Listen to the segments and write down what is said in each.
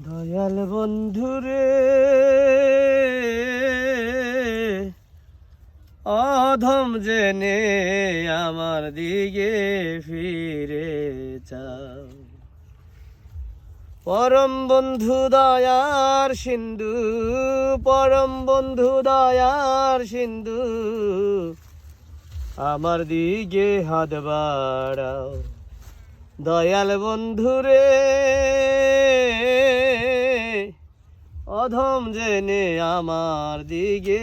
দয়াল বন্ধুরে অধম জেনে আমার দিকে ফিরে চাও। পরম বন্ধু দয়ার সিন্ধু, পরম বন্ধু দয়ার সিন্ধু, আমার দিকে হাত বাড়াও। দয়াল বন্ধুরে অধম জেনে আমার দিকে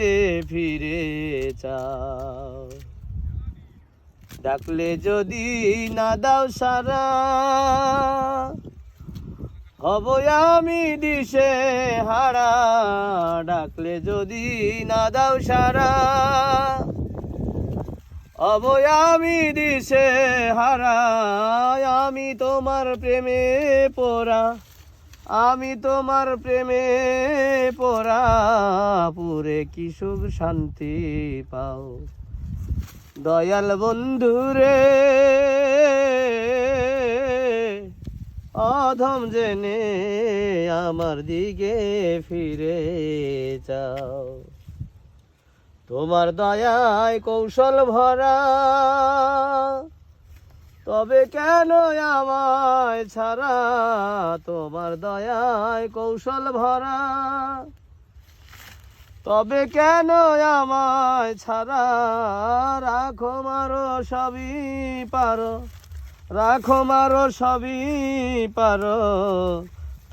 ফিরে চাও। ডাকলে যদি না দাও সারা, হব আমি দিশে হারা। ডাকলে যদি না দাও সারা, হব আমি দিশে হারা। আমি তোমার প্রেমে পড়া, আমি তোমার প্রেমে পড়া, পুরে কি সুখ শান্তি পাও। দয়াল বন্ধুরে অধম জেনে আমার দিকে ফিরে যাও। তোমার দয়ায় কৌশল ভরা, তবে কেন আমায় ছাড়া। তোমার দয়ায় কৌশল ভরা, তবে কেন আমায় ছাড়া। রাখো মারো সবই পারো, রাখো মারো সবই পারো,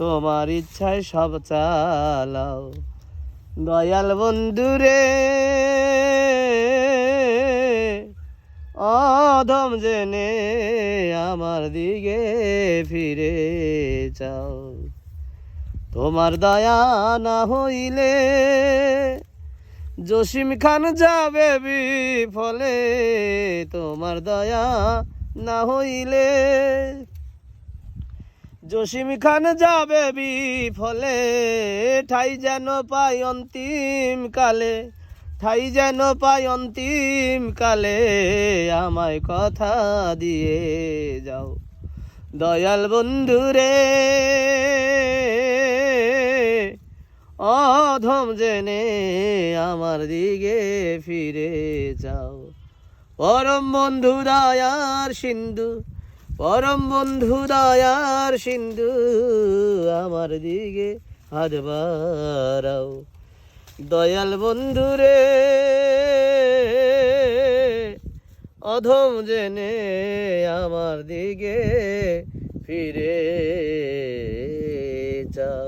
তোমার ইচ্ছায় সব চালাও। দয়াল বন্ধুরে অধম জেনে আমার দিকে ফিরে যাও। তোমার দয়া না হইলে জসিম খান যাবে বিফলে। তোমার দয়া না হইলে জসিম খান যাবে বিফলে। ঠাই যেন পাই অন্তিম কালে, ঠাই যেন পাই অন্তিম কালে, আমায় কথা দিয়ে যাও। দয়াল বন্ধুরে অধম জেনে আমার দিকে ফিরে যাও। পরম বন্ধু দয়ার সিন্ধু, পরম বন্ধু দয়ার সিন্ধু, আমার দিকে হাত বাড়াও। দয়াল বন্ধুরে অধম জেনে আমার দিকে ফিরে যাও।